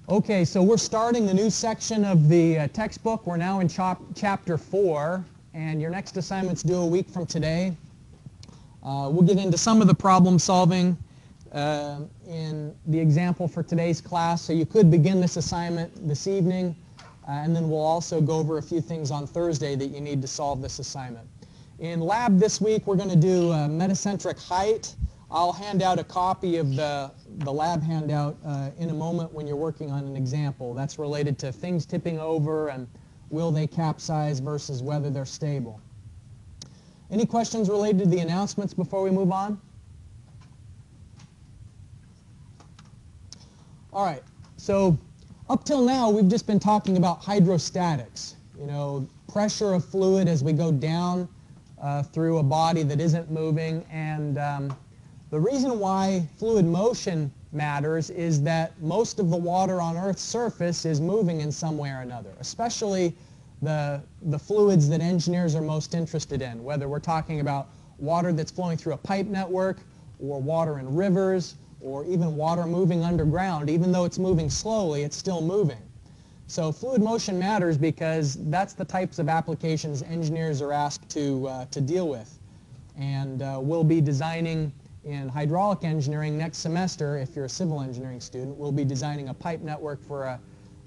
Okay, so we're starting a new section of the textbook. We're now in chapter 4, and your next assignment's due a week from today. We'll get into some of the problem solving in the example for today's class, so you could begin this assignment this evening, and then we'll also go over a few things on Thursday that you need to solve this assignment. In lab this week, we're going to do metacentric height. I'll hand out a copy of the lab handout in a moment when you're working on an example. That's related to things tipping over and will they capsize versus whether they're stable. Any questions related to the announcements before we move on? All right, so up till now we've just been talking about hydrostatics, pressure of fluid as we go down through a body that isn't moving, and the reason why fluid motion matters is that most of the water on Earth's surface is moving in some way or another, especially the fluids that engineers are most interested in, whether we're talking about water that's flowing through a pipe network or water in rivers or even water moving underground. Even though it's moving slowly, it's still moving. So fluid motion matters because that's the types of applications engineers are asked to deal with. And we'll be designing in hydraulic engineering next semester, if you're a civil engineering student, we'll be designing a pipe network for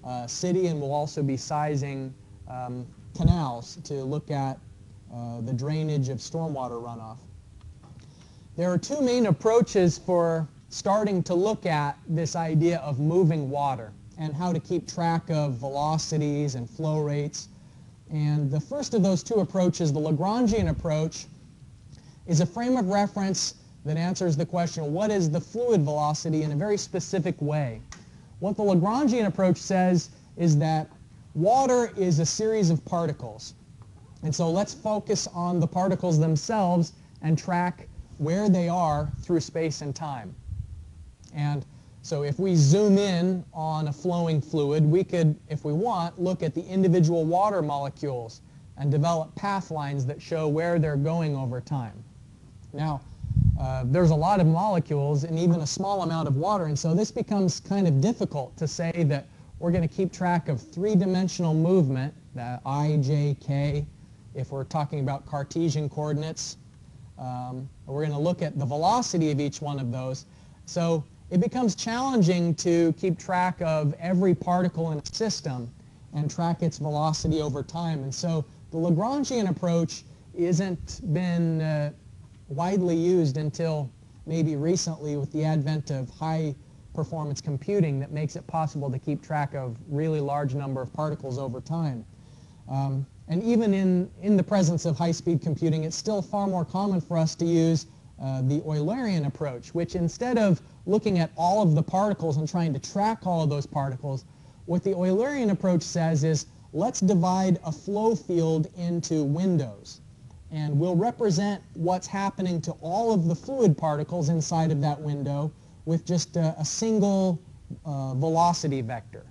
a city, and we'll also be sizing canals to look at the drainage of stormwater runoff. There are two main approaches for starting to look at this idea of moving water and how to keep track of velocities and flow rates. And the first of those two approaches, the Lagrangian approach, is a frame of reference that answers the question, what is the fluid velocity, in a very specific way. What the Lagrangian approach says is that water is a series of particles. And so let's focus on the particles themselves and track where they are through space and time. And so if we zoom in on a flowing fluid, we could, if we want, look at the individual water molecules and develop path lines that show where they're going over time. Now, there's a lot of molecules and even a small amount of water, and so this becomes kind of difficult to say that we're going to keep track of three-dimensional movement, the I, J, K, if we're talking about Cartesian coordinates. We're going to look at the velocity of each one of those. So it becomes challenging to keep track of every particle in a system and track its velocity over time. And so the Lagrangian approach isn't been widely used until maybe recently with the advent of high performance computing that makes it possible to keep track of really large number of particles over time. And even in the presence of high-speed computing, it's still far more common for us to use the Eulerian approach, which instead of looking at all of the particles and trying to track all of those particles, what the Eulerian approach says is, let's divide a flow field into windows. And we'll represent what's happening to all of the fluid particles inside of that window with just a single velocity vector.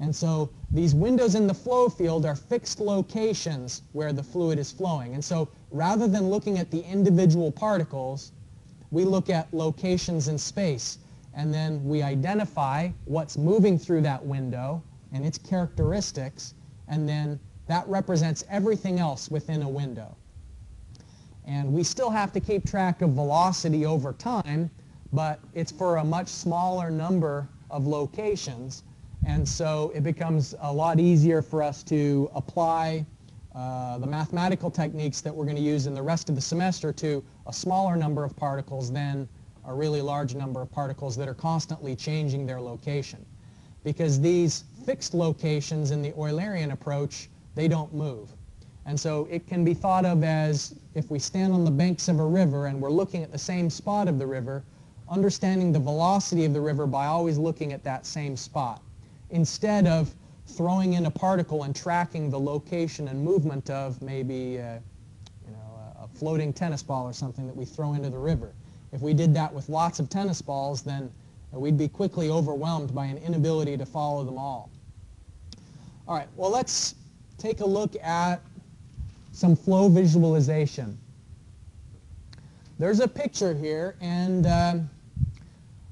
And so these windows in the flow field are fixed locations where the fluid is flowing. And so rather than looking at the individual particles, we look at locations in space. And then we identify what's moving through that window and its characteristics, and then that represents everything else within a window. And we still have to keep track of velocity over time, but it's for a much smaller number of locations. And so it becomes a lot easier for us to apply the mathematical techniques that we're going to use in the rest of the semester to a smaller number of particles than a really large number of particles that are constantly changing their location. Because these fixed locations in the Eulerian approach, they don't move. And so it can be thought of as, if we stand on the banks of a river and we're looking at the same spot of the river, understanding the velocity of the river by always looking at that same spot, instead of throwing in a particle and tracking the location and movement of maybe a floating tennis ball or something that we throw into the river. If we did that with lots of tennis balls, then we'd be quickly overwhelmed by an inability to follow them all. All right, well, let's take a look at some flow visualization. There's a picture here, and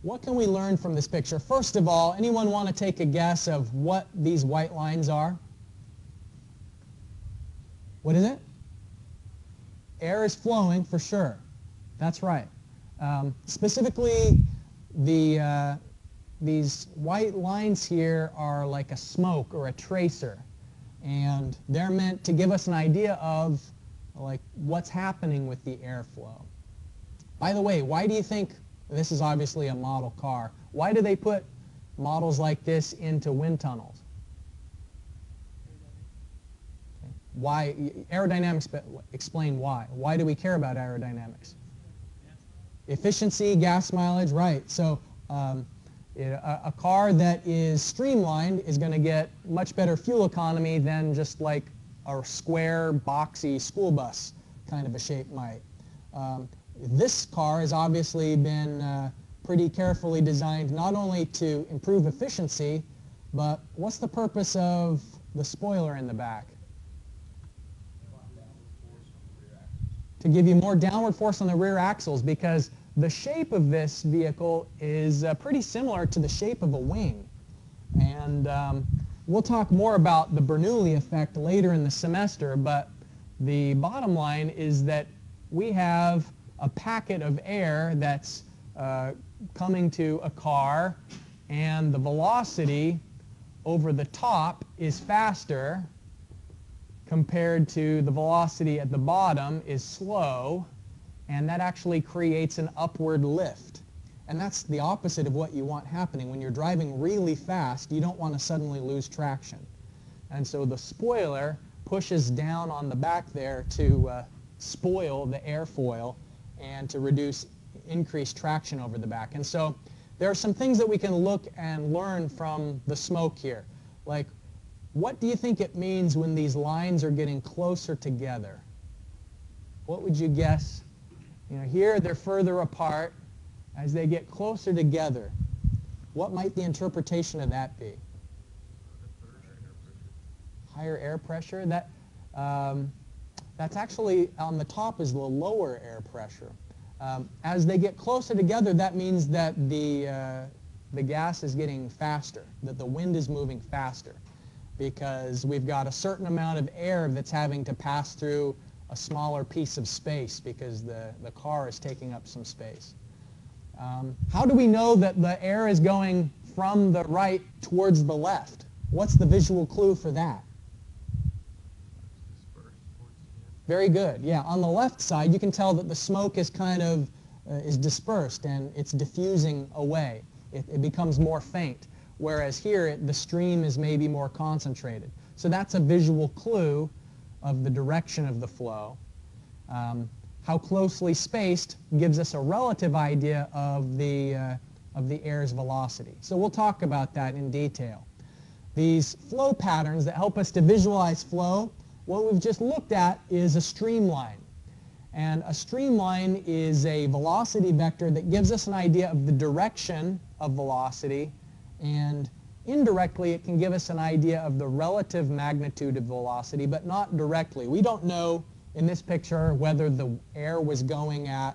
what can we learn from this picture? First of all, anyone want to take a guess of what these white lines are? What is it? Air is flowing, for sure. That's right. Specifically, these white lines here are like a smoke or a tracer, and they're meant to give us an idea of like what's happening with the airflow. By the way, why do you think, this is obviously a model car, why do they put models like this into wind tunnels? Okay. Why? Aerodynamics, but explain why. Why do we care about aerodynamics? Efficiency, gas mileage, right. So a car that is streamlined is going to get much better fuel economy than just like a square, boxy school bus kind of a shape might. This car has obviously been pretty carefully designed not only to improve efficiency, but what's the purpose of the spoiler in the back? To give you more downward force on the rear axles, because the shape of this vehicle is pretty similar to the shape of a wing. And we'll talk more about the Bernoulli effect later in the semester, but the bottom line is that we have a packet of air that's coming to a car, and the velocity over the top is faster compared to the velocity at the bottom is slow, and that actually creates an upward lift. And that's the opposite of what you want happening. When you're driving really fast, you don't want to suddenly lose traction. And so the spoiler pushes down on the back there to spoil the airfoil and to reduce increased traction over the back. And so there are some things that we can look and learn from the smoke here. Like, what do you think it means when these lines are getting closer together? What would you guess? You know, here they're further apart. As they get closer together, what might the interpretation of that be? Higher air pressure? That's actually on the top is the lower air pressure. As they get closer together, that means that the gas is getting faster, that the wind is moving faster, because we've got a certain amount of air that's having to pass through a smaller piece of space because the car is taking up some space. How do we know that the air is going from the right towards the left? What's the visual clue for that? Very good. Yeah, on the left side, you can tell that the smoke is kind of is dispersed and it's diffusing away. It becomes more faint, whereas here the stream is maybe more concentrated. So that's a visual clue of the direction of the flow. How closely spaced gives us a relative idea of the air's velocity. So we'll talk about that in detail. These flow patterns that help us to visualize flow, what we've just looked at is a streamline. And a streamline is a velocity vector that gives us an idea of the direction of velocity, and indirectly it can give us an idea of the relative magnitude of velocity, but not directly. We don't know in this picture whether the air was going at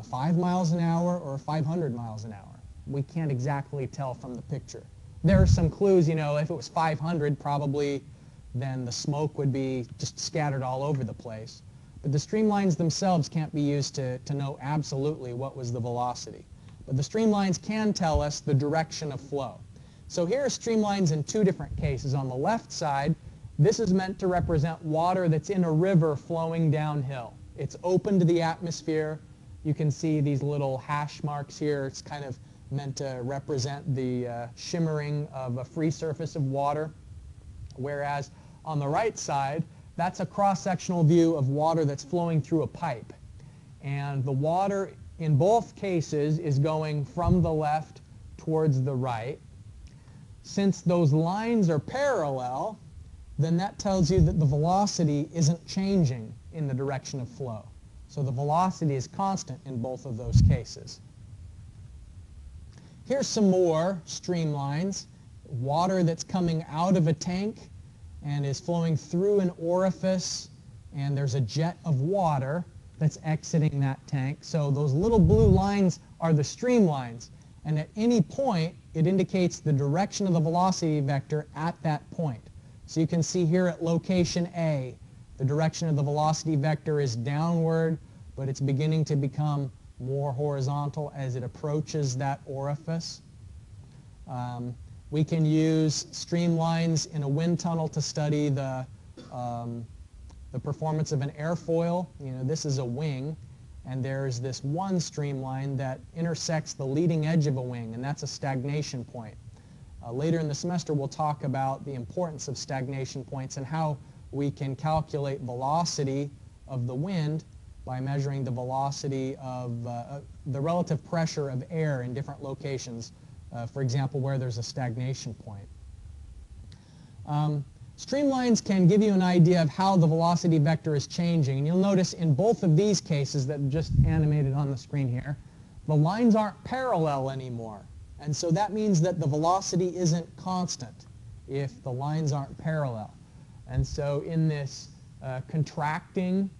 5 miles an hour or 500 miles an hour. We can't exactly tell from the picture. There are some clues, you know, if it was 500, probably then the smoke would be just scattered all over the place. But the streamlines themselves can't be used to know absolutely what was the velocity. But the streamlines can tell us the direction of flow. So here are streamlines in two different cases. On the left side, this is meant to represent water that's in a river flowing downhill. It's open to the atmosphere. You can see these little hash marks here. It's kind of meant to represent the shimmering of a free surface of water. Whereas on the right side, that's a cross-sectional view of water that's flowing through a pipe. And the water in both cases is going from the left towards the right. Since those lines are parallel, then that tells you that the velocity isn't changing in the direction of flow. So the velocity is constant in both of those cases. Here's some more streamlines. Water that's coming out of a tank and is flowing through an orifice, and there's a jet of water that's exiting that tank. So those little blue lines are the streamlines. And at any point, it indicates the direction of the velocity vector at that point. So you can see here at location A, the direction of the velocity vector is downward, but it's beginning to become more horizontal as it approaches that orifice. We can use streamlines in a wind tunnel to study the performance of an airfoil. You know, this is a wing, and there's this one streamline that intersects the leading edge of a wing, and that's a stagnation point. Later in the semester, we'll talk about the importance of stagnation points and how we can calculate velocity of the wind by measuring the velocity of the relative pressure of air in different locations, for example, where there's a stagnation point. Streamlines can give you an idea of how the velocity vector is changing. And you'll notice in both of these cases that are just animated on the screen here, the lines aren't parallel anymore. And so that means that the velocity isn't constant if the lines aren't parallel. And so in this contracting,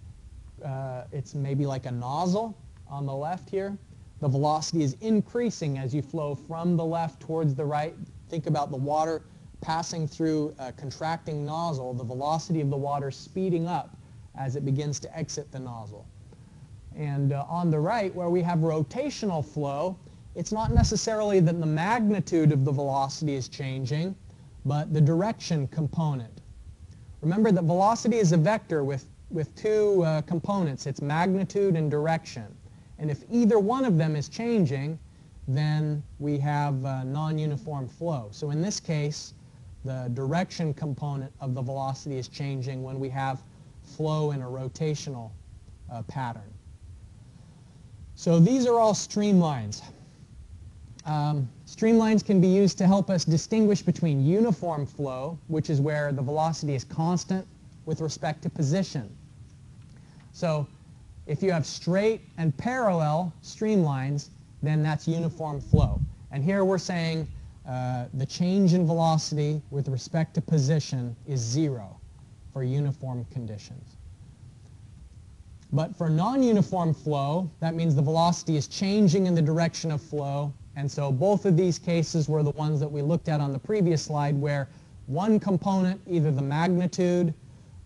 it's maybe like a nozzle on the left here. The velocity is increasing as you flow from the left towards the right. Think about the water passing through a contracting nozzle, the velocity of the water speeding up as it begins to exit the nozzle. And on the right, where we have rotational flow, it's not necessarily that the magnitude of the velocity is changing, but the direction component. Remember that velocity is a vector with two components, its magnitude and direction. And if either one of them is changing, then we have non-uniform flow. So in this case, the direction component of the velocity is changing when we have flow in a rotational pattern. So these are all streamlines. Streamlines can be used to help us distinguish between uniform flow, which is where the velocity is constant with respect to position. So if you have straight and parallel streamlines, then that's uniform flow. And here we're saying the change in velocity with respect to position is 0 for uniform conditions. But for non-uniform flow, that means the velocity is changing in the direction of flow. And so both of these cases were the ones that we looked at on the previous slide, where one component, either the magnitude,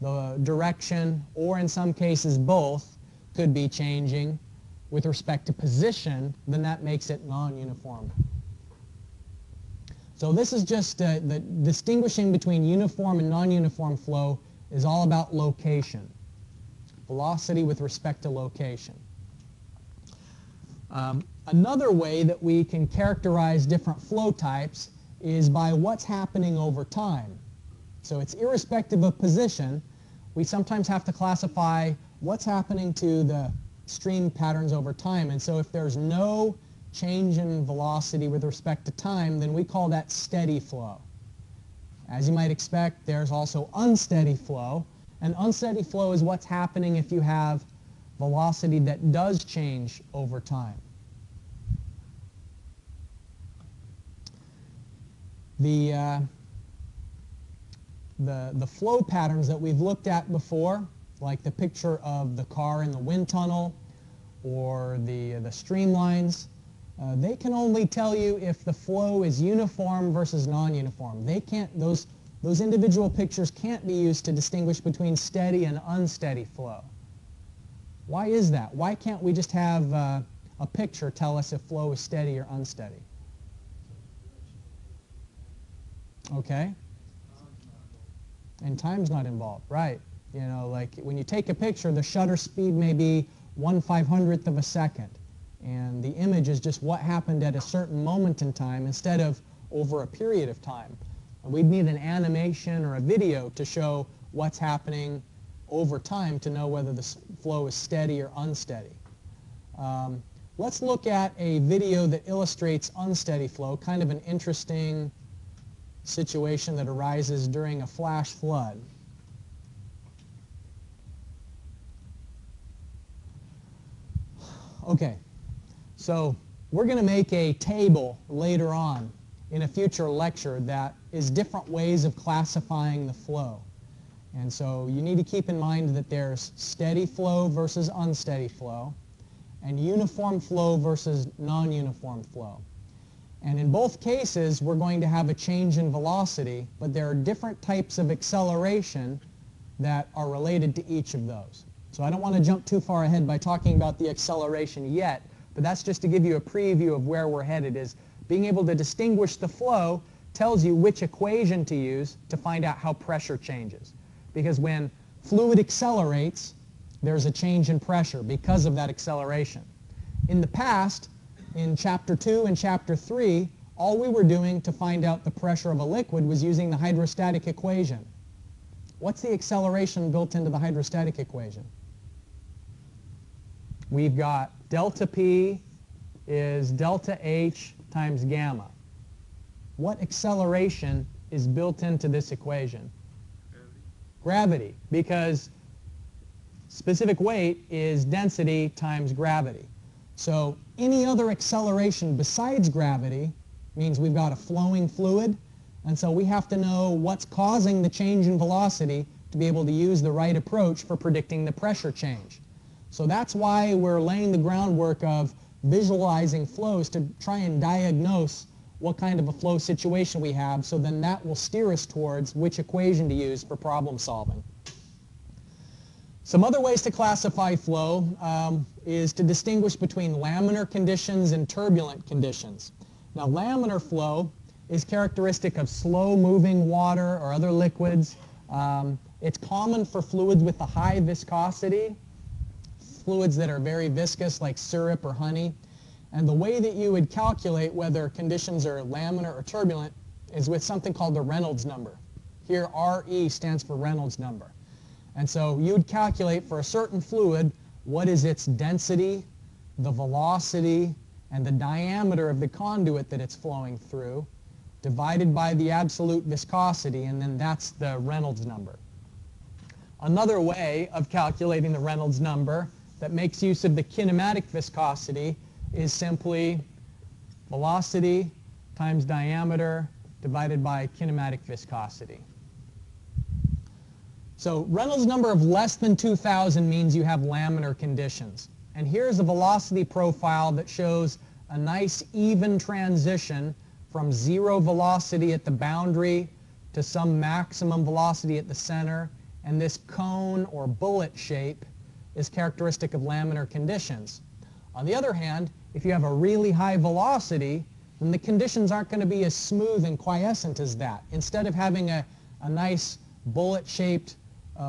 the direction, or in some cases both, could be changing with respect to position. Then that makes it non-uniform. So this is just the distinguishing between uniform and non-uniform flow is all about location. Velocity with respect to location. Another way that we can characterize different flow types is by what's happening over time. So it's irrespective of position. We sometimes have to classify what's happening to the stream patterns over time. And so if there's no change in velocity with respect to time, then we call that steady flow. As you might expect, there's also unsteady flow. And unsteady flow is what's happening if you have velocity that does change over time. The flow patterns that we've looked at before, like the picture of the car in the wind tunnel or the streamlines, they can only tell you if the flow is uniform versus non-uniform. They can't, those individual pictures can't be used to distinguish between steady and unsteady flow. Why is that? Why can't we just have a picture tell us if flow is steady or unsteady? Okay. And time's not involved, right. You know, like when you take a picture, the shutter speed may be 1/500th of a second. And the image is just what happened at a certain moment in time instead of over a period of time. And we'd need an animation or a video to show what's happening over time to know whether the flow is steady or unsteady. Let's look at a video that illustrates unsteady flow, kind of an interesting situation that arises during a flash flood. Okay, so we're going to make a table later on in a future lecture that is different ways of classifying the flow. And so you need to keep in mind that there's steady flow versus unsteady flow and uniform flow versus non-uniform flow. And in both cases, we're going to have a change in velocity, but there are different types of acceleration that are related to each of those. So I don't want to jump too far ahead by talking about the acceleration yet, but that's just to give you a preview of where we're headed. Is being able to distinguish the flow tells you which equation to use to find out how pressure changes. Because when fluid accelerates, there's a change in pressure because of that acceleration. In the past, in Chapter 2 and Chapter 3, all we were doing to find out the pressure of a liquid was using the hydrostatic equation. What's the acceleration built into the hydrostatic equation? We've got delta P is delta H times gamma. What acceleration is built into this equation? Gravity, because specific weight is density times gravity. So any other acceleration besides gravity means we've got a flowing fluid, and so we have to know what's causing the change in velocity to be able to use the right approach for predicting the pressure change. So that's why we're laying the groundwork of visualizing flows to try and diagnose what kind of a flow situation we have, so then that will steer us towards which equation to use for problem solving. Some other ways to classify flow is to distinguish between laminar conditions and turbulent conditions. Now, laminar flow is characteristic of slow-moving water or other liquids. It's common for fluids with a high viscosity, fluids that are very viscous like syrup or honey. And the way that you would calculate whether conditions are laminar or turbulent is with something called the Reynolds number. Here, RE stands for Reynolds number. And so you'd calculate for a certain fluid what is its density, the velocity, and the diameter of the conduit that it's flowing through, divided by the absolute viscosity, and then that's the Reynolds number. Another way of calculating the Reynolds number that makes use of the kinematic viscosity is simply velocity times diameter divided by kinematic viscosity. So Reynolds number of less than 2,000 means you have laminar conditions. And here's a velocity profile that shows a nice even transition from zero velocity at the boundary to some maximum velocity at the center. And this cone or bullet shape is characteristic of laminar conditions. On the other hand, if you have a really high velocity, then the conditions aren't going to be as smooth and quiescent as that. Instead of having a nice bullet-shaped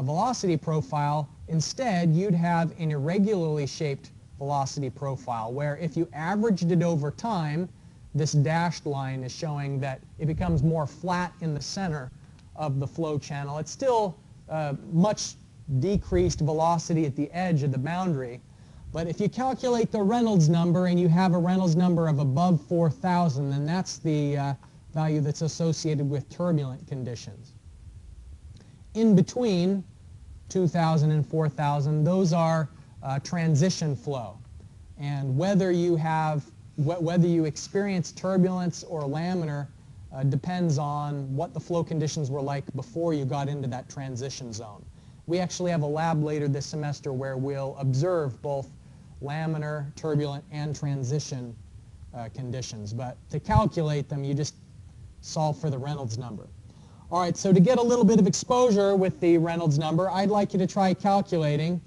velocity profile, instead you'd have an irregularly shaped velocity profile, where if you averaged it over time, this dashed line is showing that it becomes more flat in the center of the flow channel. It's still much decreased velocity at the edge of the boundary. But if you calculate the Reynolds number and you have a Reynolds number of above 4,000, then that's the value that's associated with turbulent conditions. In between 2,000 and 4,000, those are transition flow. And whether you experience turbulence or laminar depends on what the flow conditions were like before you got into that transition zone. We actually have a lab later this semester where we'll observe both laminar, turbulent, and transition conditions. But to calculate them, you just solve for the Reynolds number. All right, so to get a little bit of exposure with the Reynolds number, I'd like you to try calculating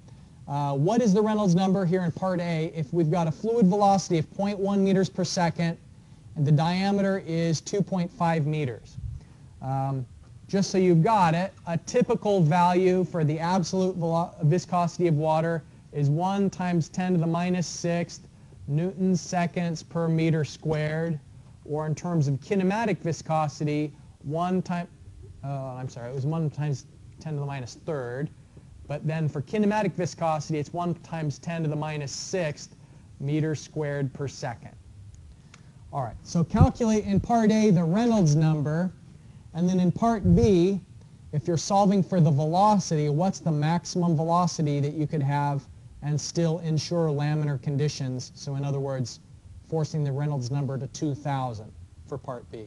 what is the Reynolds number here in Part A if we've got a fluid velocity of 0.1 meters per second and the diameter is 2.5 meters. Just so you've got it, a typical value for the absolute viscosity of water is 1 times 10 to the minus 6th newton seconds per meter squared, or in terms of kinematic viscosity, it was 1 times 10 to the minus 3rd. But then for kinematic viscosity, it's 1 times 10 to the minus 6th meters squared per second. All right, so calculate in Part A the Reynolds number, and then in Part B, if you're solving for the velocity, what's the maximum velocity that you could have and still ensure laminar conditions? So in other words, forcing the Reynolds number to 2,000 for Part B.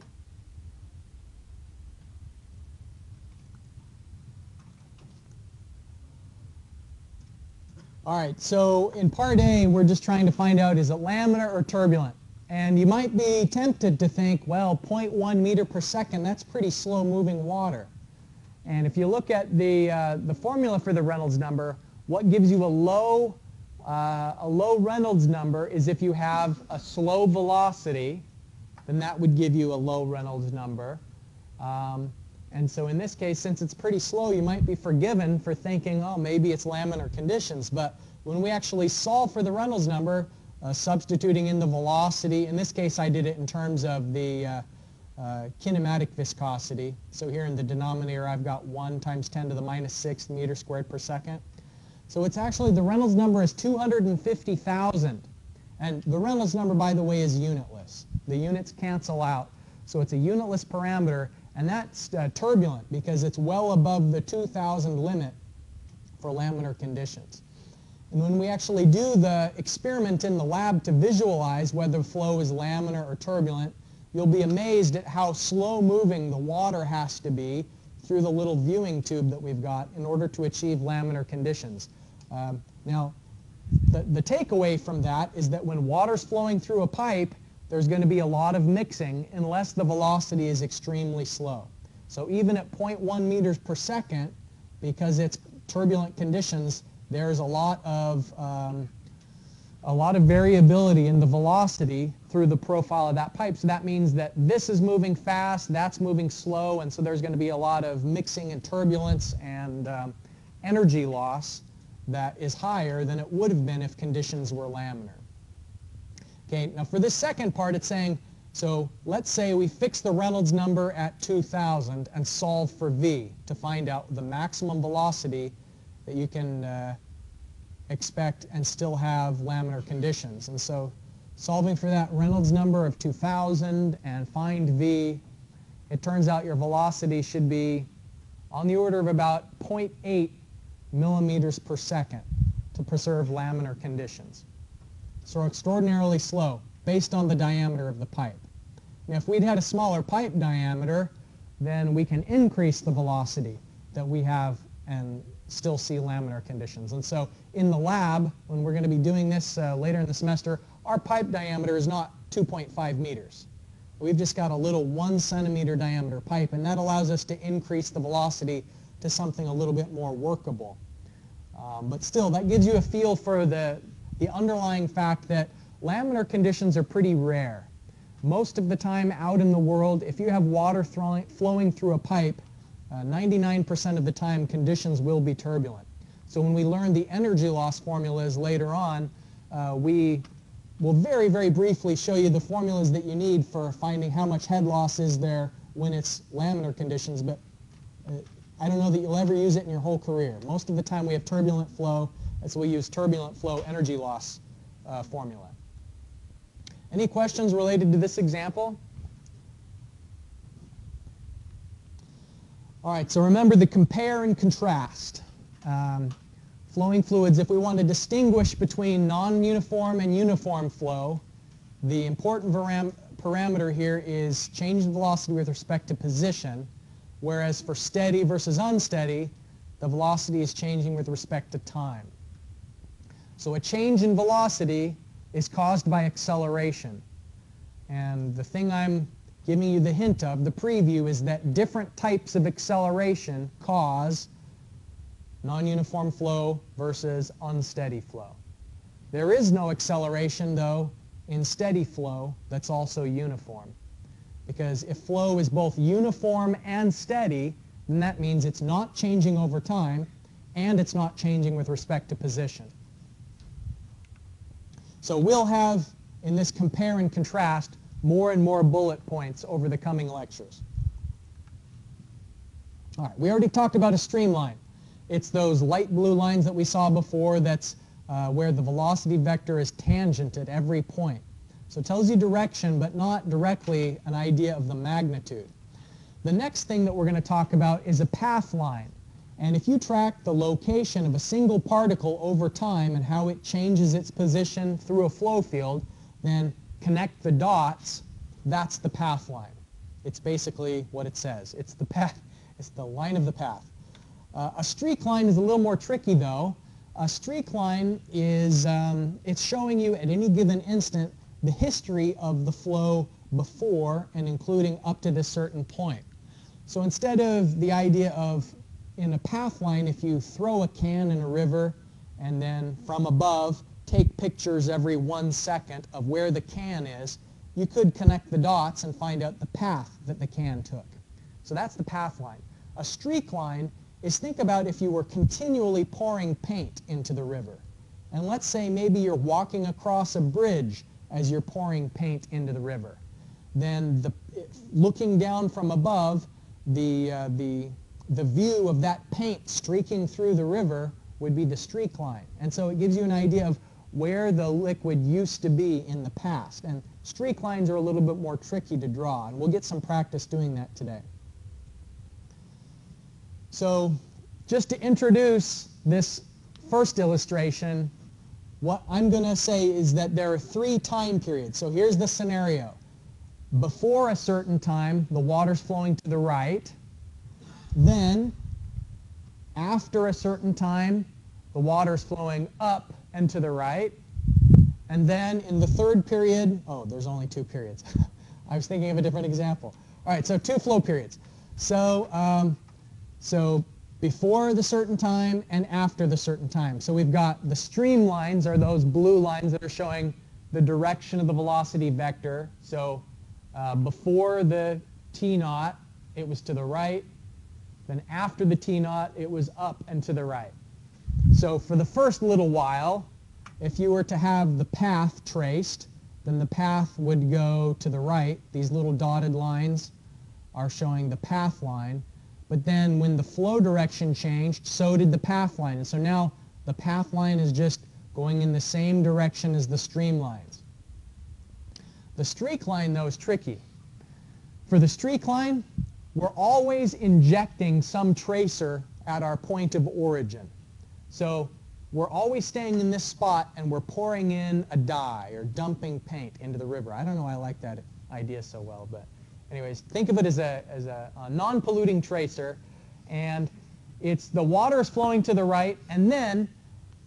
All right, so in Part A, we're just trying to find out, is it laminar or turbulent? And you might be tempted to think, well, 0.1 meter per second, that's pretty slow moving water. And if you look at the formula for the Reynolds number, what gives you a low Reynolds number is if you have a slow velocity, then that would give you a low Reynolds number. And so in this case, since it's pretty slow, you might be forgiven for thinking, oh, maybe it's laminar conditions. But when we actually solve for the Reynolds number, substituting in the velocity, in this case I did it in terms of the kinematic viscosity. So here in the denominator I've got 1 times 10 to the minus 6 meters squared per second. So it's actually, the Reynolds number is 250,000. And the Reynolds number, by the way, is unitless. The units cancel out. So it's a unitless parameter, and that's turbulent because it's well above the 2,000 limit for laminar conditions. And when we actually do the experiment in the lab to visualize whether flow is laminar or turbulent, you'll be amazed at how slow moving the water has to be through the little viewing tube that we've got in order to achieve laminar conditions. Now, the takeaway from that is that when water's flowing through a pipe, there's going to be a lot of mixing unless the velocity is extremely slow. So even at 0.1 meters per second, because it's turbulent conditions, there's a lot of variability in the velocity through the profile of that pipe. So that means that this is moving fast, that's moving slow, and so there's going to be a lot of mixing and turbulence and energy loss that is higher than it would have been if conditions were laminar. Okay, now for this second part, it's saying, so let's say we fix the Reynolds number at 2,000 and solve for V to find out the maximum velocity that you can expect and still have laminar conditions. And so solving for that Reynolds number of 2,000 and find V, it turns out your velocity should be on the order of about 0.8 millimeters per second to preserve laminar conditions. So extraordinarily slow based on the diameter of the pipe. Now if we'd had a smaller pipe diameter, then we can increase the velocity that we have and still see laminar conditions. And so in the lab, when we're going to be doing this later in the semester, our pipe diameter is not 2.5 meters. We've just got a little 1 centimeter diameter pipe, and that allows us to increase the velocity to something a little bit more workable. But still, that gives you a feel for the underlying fact that laminar conditions are pretty rare. Most of the time out in the world, if you have water flowing through a pipe, 99% of the time conditions will be turbulent. So when we learn the energy loss formulas later on, we will very, very briefly show you the formulas that you need for finding how much head loss is there when it's laminar conditions, but I don't know that you'll ever use it in your whole career. Most of the time we have turbulent flow, and so we use turbulent flow energy loss formula. Any questions related to this example? All right, so remember the compare and contrast. Flowing fluids, if we want to distinguish between non-uniform and uniform flow, the important parameter here is change in velocity with respect to position, whereas for steady versus unsteady, the velocity is changing with respect to time. So a change in velocity is caused by acceleration. And the thing I'm giving you the hint of, the preview, is that different types of acceleration cause non-uniform flow versus unsteady flow. There is no acceleration, though, in steady flow that's also uniform. Because if flow is both uniform and steady, then that means it's not changing over time, and it's not changing with respect to position. So we'll have, in this compare and contrast, more and more bullet points over the coming lectures. All right, we already talked about a streamline. It's those light blue lines that we saw before. That's where the velocity vector is tangent at every point. So it tells you direction, but not directly an idea of the magnitude. The next thing that we're going to talk about is a path line. And if you track the location of a single particle over time and how it changes its position through a flow field, then connect the dots, that's the path line. It's basically what it says. It's the path. It's the line of the path. A streak line is a little more tricky, though. A streak line is it's showing you at any given instant the history of the flow before and including up to this certain point. So instead of the idea of in a path line, if you throw a can in a river and then from above take pictures every 1 second of where the can is, you could connect the dots and find out the path that the can took. So that's the path line. A streak line is, think about if you were continually pouring paint into the river. And let's say maybe you're walking across a bridge as you're pouring paint into the river. Then looking down from above, the view of that paint streaking through the river would be the streak line. And so it gives you an idea of where the liquid used to be in the past. And streak lines are a little bit more tricky to draw, and we'll get some practice doing that today. So just to introduce this first illustration, what I'm going to say is that there are 3 time periods. So here's the scenario. Before a certain time, the water's flowing to the right. Then, after a certain time, the water's flowing up and to the right. And then in the third period, oh, there's only 2 periods. I was thinking of a different example. All right, so 2 flow periods. So before the certain time and after the certain time. So we've got the streamlines are those blue lines that are showing the direction of the velocity vector. So before the t-naught, it was to the right. Then after the t-naught, it was up and to the right. So for the first little while, if you were to have the path traced, then the path would go to the right. These little dotted lines are showing the path line. But then when the flow direction changed, so did the path line. And so now the path line is just going in the same direction as the streamlines. The streak line, though, is tricky. For the streak line, we're always injecting some tracer at our point of origin. So we're always staying in this spot and we're pouring in a dye or dumping paint into the river. I don't know why I like that idea so well, but anyways, think of it as a non-polluting tracer, and it's the water is flowing to the right, and then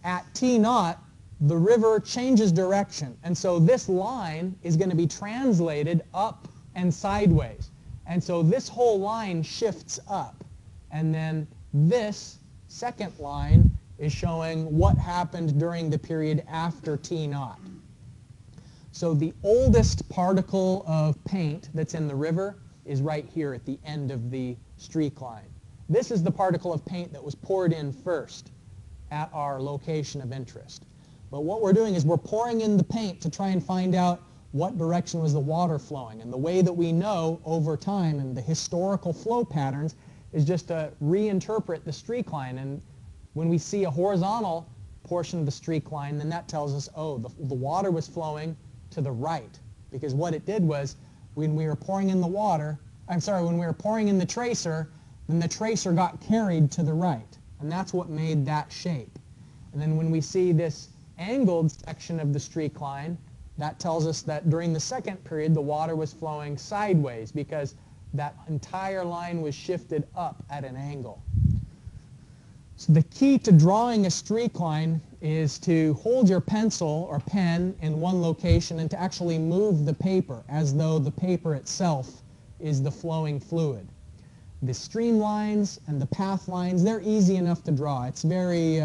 at t-naught, the river changes direction. And so this line is going to be translated up and sideways. And so this whole line shifts up. And then this second line is showing what happened during the period after t-naught. So the oldest particle of paint that's in the river is right here at the end of the streak line. This is the particle of paint that was poured in first at our location of interest. But what we're doing is we're pouring in the paint to try and find out what direction was the water flowing. And the way that we know over time and the historical flow patterns is just to reinterpret the streak line. And when we see a horizontal portion of the streak line, then that tells us, oh, the water was flowing to the right. Because what it did was, when we were pouring in the water, when we were pouring in the tracer, then the tracer got carried to the right. And that's what made that shape. And then when we see this angled section of the streak line, that tells us that during the second period, the water was flowing sideways because that entire line was shifted up at an angle. So the key to drawing a streak line is to hold your pencil or pen in one location and to actually move the paper as though the paper itself is the flowing fluid. The streamlines and the path lines, they're easy enough to draw. It's very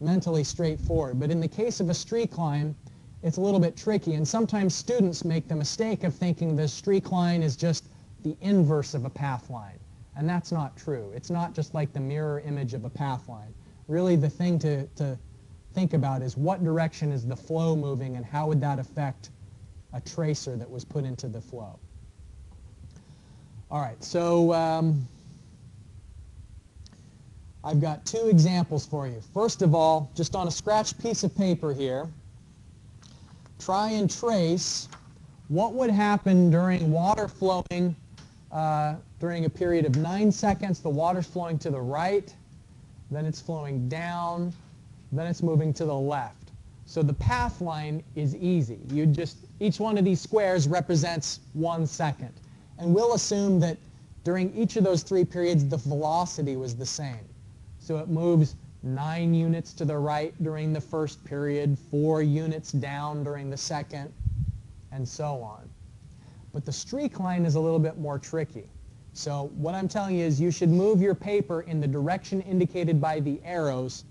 mentally straightforward. But in the case of a streak line, it's a little bit tricky. And sometimes students make the mistake of thinking the streak line is just the inverse of a path line. And that's not true. It's not just like the mirror image of a path line. Really the thing to think about is what direction is the flow moving and how would that affect a tracer that was put into the flow. All right, so I've got 2 examples for you. First of all, just on a scratched piece of paper here, try and trace what would happen during water flowing during a period of 9 seconds. The water's flowing to the right, then it's flowing down, then it's moving to the left. So the path line is easy. Each one of these squares represents 1 second. And we'll assume that during each of those 3 periods, the velocity was the same. So it moves 9 units to the right during the first period, 4 units down during the second, and so on. But the streak line is a little bit more tricky. So what I'm telling you is you should move your paper in the direction indicated by the arrows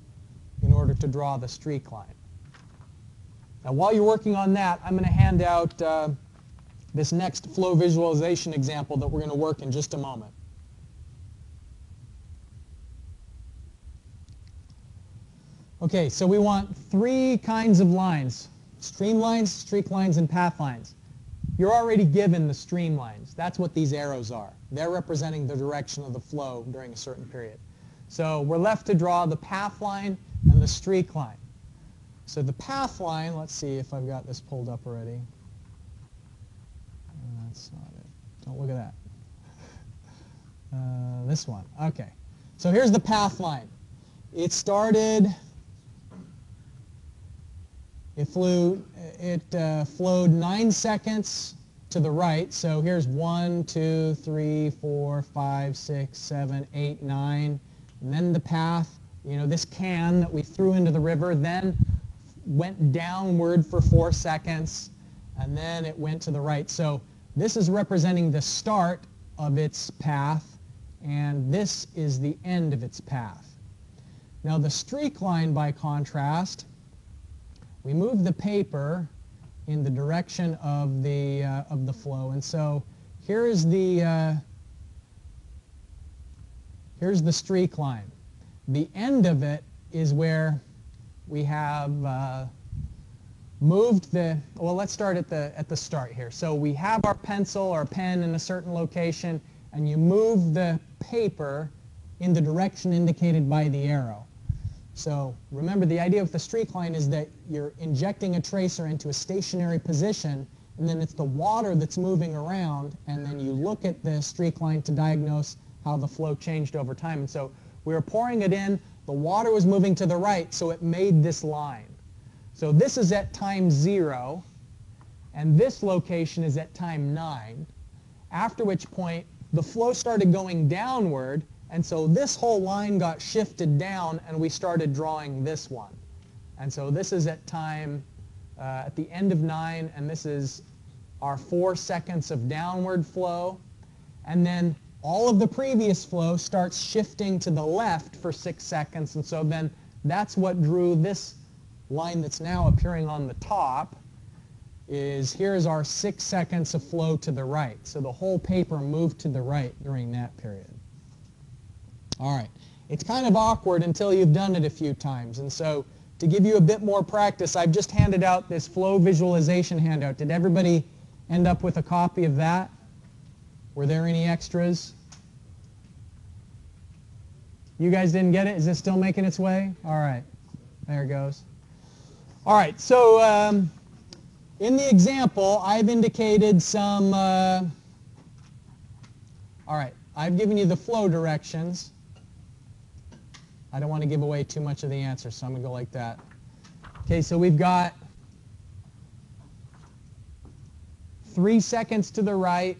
in order to draw the streak line. Now while you're working on that, I'm going to hand out this next flow visualization example that we're going to work in just a moment. Okay, so we want three kinds of lines: streamlines, streak lines, and path lines. You're already given the streamlines. That's what these arrows are. They're representing the direction of the flow during a certain period. So we're left to draw the path line and the streak line. So the path line, let's see if I've got this pulled up already. That's not it. Don't look at that. This one. Okay. So here's the path line. It started, it flowed 9 seconds to the right. So here's 1, 2, 3, 4, 5, 6, 7, 8, 9. And then the path, this can that we threw into the river, then went downward for 4 seconds, and then it went to the right. So this is representing the start of its path, and this is the end of its path. Now the streak line, by contrast, we move the paper in the direction of the flow, and so here's the streak line. The end of it is where we have moved well, let's start at the start here. So we have our pencil or pen in a certain location, and you move the paper in the direction indicated by the arrow. So remember, the idea with the streak line is that you're injecting a tracer into a stationary position, and then it's the water that's moving around, and then you look at the streak line to diagnose how the flow changed over time. And so we were pouring it in, the water was moving to the right, so it made this line. So this is at time 0, and this location is at time 9, after which point the flow started going downward, and so this whole line got shifted down, and we started drawing this one. And so this is at time, at the end of 9, and this is our 4 seconds of downward flow. And then all of the previous flow starts shifting to the left for 6 seconds, and so then that's what drew this line that's now appearing on the top. Here's our 6 seconds of flow to the right. So the whole paper moved to the right during that period. All right. It's kind of awkward until you've done it a few times, and so to give you a bit more practice, I've just handed out this flow visualization handout. Did everybody end up with a copy of that? Were there any extras? You guys didn't get it? Is this still making its way? All right. There it goes. All right. So in the example, I've indicated some, all right, I've given you the flow directions. I don't want to give away too much of the answer, so I'm going to go like that. Okay, so we've got 3 seconds to the right,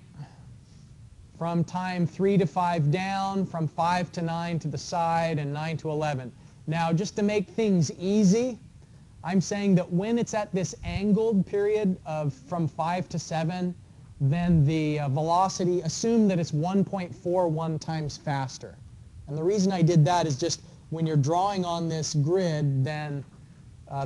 from time 3 to 5 down, from 5 to 9 to the side, and 9 to 11. Now, just to make things easy, I'm saying that when it's at this angled period of from 5 to 7, then the velocity, assume that it's 1.41 times faster. And the reason I did that is just when you're drawing on this grid, then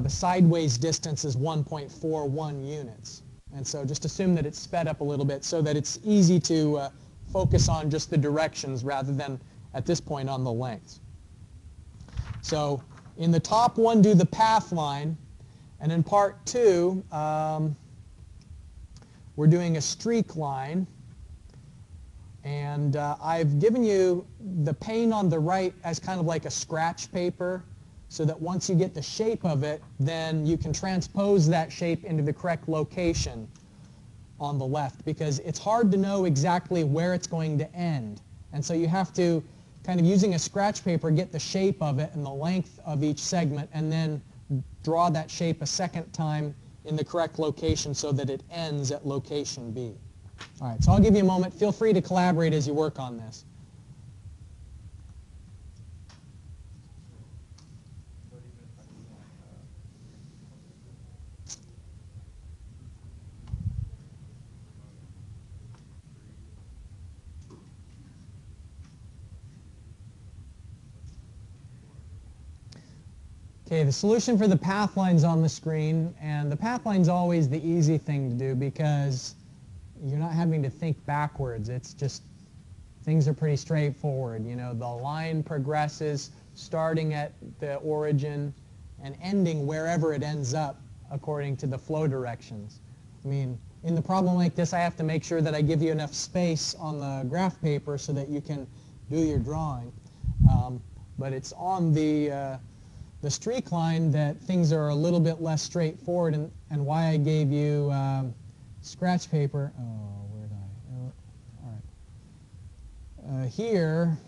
the sideways distance is 1.41 units. And so just assume that it's sped up a little bit so that it's easy to focus on just the directions rather than, at this point, on the lengths. So in the top one, do the path line. And in part 2, we're doing a streak line. And I've given you the pane on the right as kind of like a scratch paper, so that once you get the shape of it, then you can transpose that shape into the correct location on the left, because it's hard to know exactly where it's going to end. And so you have to, kind of using a scratch paper, get the shape of it and the length of each segment, and then draw that shape a second time in the correct location so that it ends at location B. All right, so I'll give you a moment. Feel free to collaborate as you work on this. Okay, the solution for the path line's on the screen, and the path line's always the easy thing to do because you're not having to think backwards. It's just, things are pretty straightforward. You know, the line progresses starting at the origin and ending wherever it ends up according to the flow directions. I mean, in the problem like this, I have to make sure that I give you enough space on the graph paper so that you can do your drawing. But it's on the streak line that things are a little bit less straightforward, and why I gave you scratch paper. Oh, where did I? All right. Here,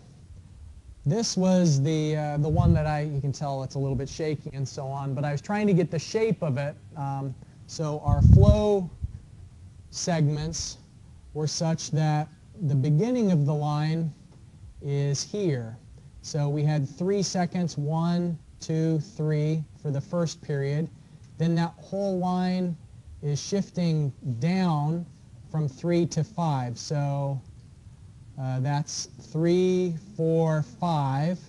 this was the one that you can tell it's a little bit shaky and so on, but I was trying to get the shape of it. So our flow segments were such that the beginning of the line is here. So we had 3 seconds, 1, 2, 3 for the first period. Then that whole line is shifting down from 3 to 5. So that's 3, 4, 5.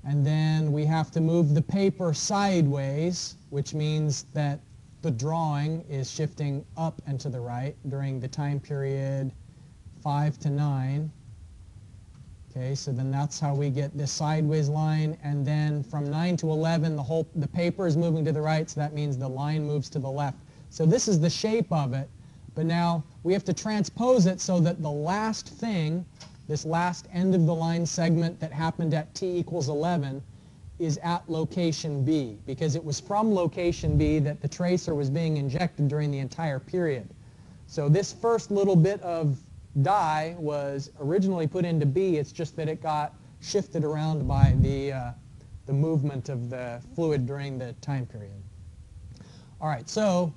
And then we have to move the paper sideways, which means that the drawing is shifting up and to the right during the time period 5 to 9. Okay, so then that's how we get this sideways line, and then from 9 to 11 the paper is moving to the right, so that means the line moves to the left. So this is the shape of it, but now we have to transpose it so that the last thing, this last end of the line segment that happened at t equals 11, is at location B, because it was from location B that the tracer was being injected during the entire period. So this first little bit of dye was originally put into B, it's just that it got shifted around by the movement of the fluid during the time period. All right, so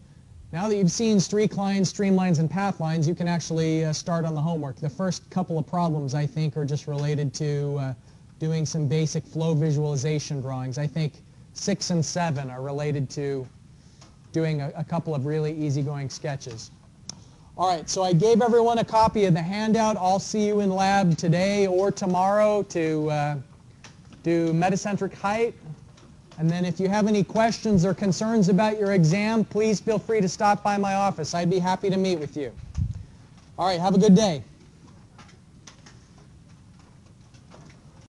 now that you've seen streak lines, streamlines, and path lines, you can actually start on the homework. The first couple of problems, I think, are just related to doing some basic flow visualization drawings. I think 6 and 7 are related to doing a couple of really easygoing sketches. All right, so I gave everyone a copy of the handout. I'll see you in lab today or tomorrow to do metacentric height. And then if you have any questions or concerns about your exam, please feel free to stop by my office. I'd be happy to meet with you. All right, have a good day.